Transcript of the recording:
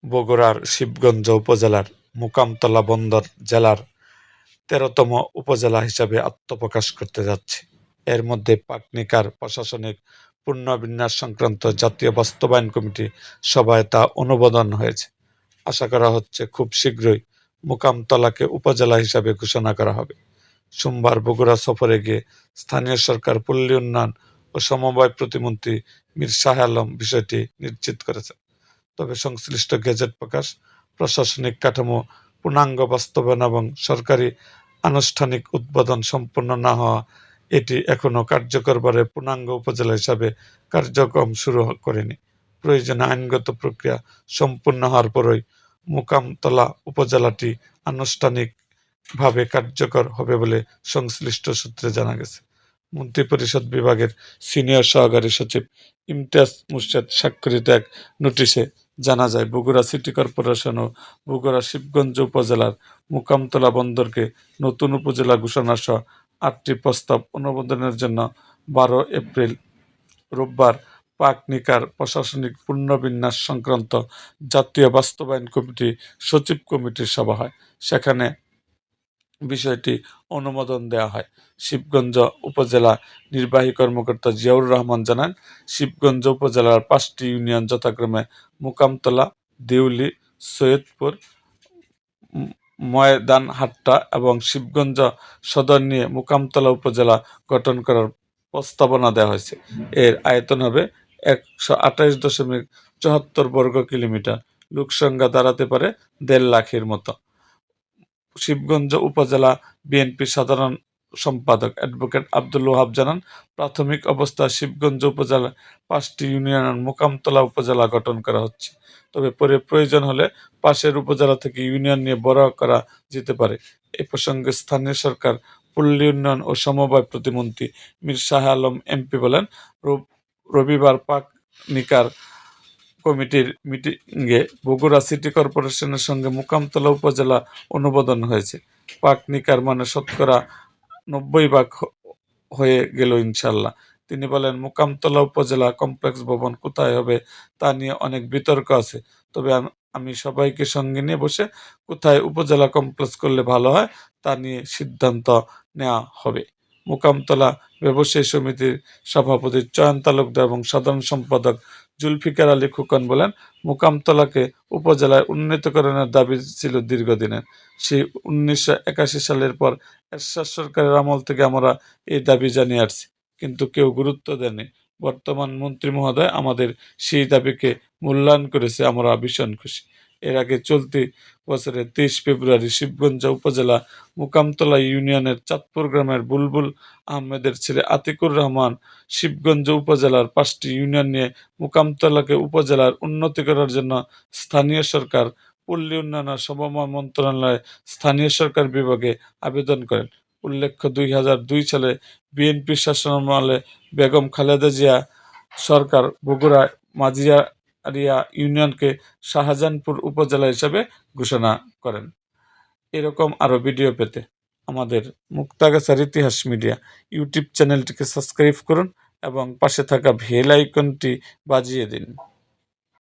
বগুড়ার শিবগঞ্জ উপজেলার মোকামতলা বন্দর জেলার ১৩তম উপজেলা হিসাবে আত্মপ্রকাশ করতে যাচ্ছে। এর মধ্যে পাকনিকার প্রশাসনিক পুনর্বিন্যাস সংক্রান্ত জাতীয় বাস্তবায়ন কমিটি সভায় তা অনুমোদন হয়েছে। আশা করা হচ্ছে খুব শীঘ্রই মোকামতলাকে উপজেলা হিসাবে ঘোষণা করা হবে। সোমবার বগুড়া সফরে গিয়ে স্থানীয় সরকার, পল্লী উন্নয়ন ও সমবায় প্রতিমন্ত্রী মীর শাহ আলম বিষয়টি নিশ্চিত করেছেন। তবে সংশ্লিষ্ট গেজেট প্রকাশ, প্রশাসনিক কাঠামো পূর্ণাঙ্গ বাস্তবায়ন এবং সরকারি আনুষ্ঠানিক উদ্বোধন সম্পন্ন না হওয়া এটি এখনও কার্যকরভাবে পূর্ণাঙ্গ উপজেলা হিসাবে কার্যক্রম শুরু করেনি। প্রয়োজনে আইনগত প্রক্রিয়া সম্পূর্ণ হওয়ার পরই মোকামতলা উপজেলাটি আনুষ্ঠানিকভাবে কার্যকর হবে বলে সংশ্লিষ্ট সূত্রে জানা গেছে। মন্ত্রিপরিষদ বিভাগের সিনিয়র সহকারী সচিব ইমতিয়াজ মুর্শেদ স্বাক্ষরিত এক নোটিশে জানা যায়, বগুড়া সিটি কর্পোরেশন ও বগুড়া শিবগঞ্জ উপজেলার মোকামতলা বন্দরকে নতুন উপজেলা ঘোষণা সহ ৮টি প্রস্তাব অনুমোদনের জন্য ১২ এপ্রিল রোববার পাকনিকার প্রশাসনিক পুনর্বিন্যাস সংক্রান্ত জাতীয় বাস্তবায়ন কমিটি সচিব কমিটির সভা হয়। সেখানে বিষয়টি অনুমোদন দেওয়া হয়। শিবগঞ্জ উপজেলা নির্বাহী কর্মকর্তা জিয়াউর রহমান জানান, শিবগঞ্জ উপজেলার ৫টি ইউনিয়ন যথাক্রমে মোকামতলা, দেউলি, সৈয়দপুর, ময়দানহাট্টা এবং শিবগঞ্জ সদর নিয়ে মোকামতলা উপজেলা গঠন করার প্রস্তাবনা দেওয়া হয়েছে। এর আয়তন হবে ১২৮.৭৪ বর্গ কিলোমিটার। লোকসংখ্যা দাঁড়াতে পারে ১.৫ লাখের মতো। শিবগঞ্জ উপজেলা বিএনপির সাধারণ সম্পাদক অ্যাডভোকেট আব্দুল ওহাব জানান, প্রাথমিক অবস্থায় শিবগঞ্জ উপজেলার ৫টি ইউনিয়ন মোকামতলা উপজেলা গঠন করা হচ্ছে। তবে পরে প্রয়োজন হলে পাশের উপজেলা থেকে ইউনিয়ন নিয়ে বড় করা যেতে পারে। এ প্রসঙ্গে স্থানীয় সরকার, পল্লী উন্নয়ন ও সমবায় প্রতিমন্ত্রী মীর শাহ আলম এমপি বলেন, রবিবার পাকনিকার কমিটির মিটিংয়ে বগুড়া সিটি কর্পোরেশনের সঙ্গে মোকামতলা উপজেলা অনুমোদন হয়েছে। পাকনিকার মানে শতকরা ৯০ ভাগ হয়ে গেল ইনশাল্লাহ। তিনি বলেন, মোকামতলা উপজেলা কমপ্লেক্স ভবন কোথায় হবে তা নিয়ে অনেক বিতর্ক আছে। তবে আমি সবাইকে সঙ্গে নিয়ে বসে কোথায় উপজেলা কমপ্লেক্স করলে ভালো হয় তা নিয়ে সিদ্ধান্ত নেওয়া হবে। মোকামতলা ব্যবসায়ী সমিতির সভাপতি চয়ন তালুকদার এবং সাধারণ সম্পাদক জুলফিকার আলী খোকন বলেন, মোকামতলাকে উপজেলায় উন্নীতকরণের দাবি ছিল দীর্ঘদিনের। সেই ১৯৮১ সালের পর এরশাদ সরকারের আমল থেকে আমরা এই দাবি জানিয়ে আসছি, কিন্তু কেউ গুরুত্ব দেয়নি। বর্তমান মন্ত্রী মহোদয় আমাদের সেই দাবিকে মূল্যায়ন করেছে, আমরা ভীষণ খুশি। এর আগে চলতি বছরের ২৩ ফেব্রুয়ারি শিবগঞ্জ উপজেলা মোকামতলা ইউনিয়নের চাঁদপুর গ্রামের বুলবুল আহমেদের ছেলে আতিকুর রহমান শিবগঞ্জ উপজেলার ৫টি ইউনিয়ন নিয়ে মোকামতলাকে উপজেলার উন্নতি করার জন্য স্থানীয় সরকার, পল্লী উন্নয়ন ও সমবায় মন্ত্রণালয়ে স্থানীয় সরকার বিভাগে আবেদন করেন। উল্লেখ্য, ২০০২ সালে বিএনপির শাসনামলে বেগম খালেদা জিয়া সরকার বগুড়া মাঝিয়ারিয়া ইউনিয়নকে শাহজাহানপুর উপজেলা হিসেবে ঘোষণা করেন। এরকম আরও ভিডিও পেতে আমাদের মুক্তাগাছার ইতিহাস মিডিয়া ইউটিউব চ্যানেলটিকে সাবস্ক্রাইব করুন এবং পাশে থাকা বেল আইকনটি বাজিয়ে দিন।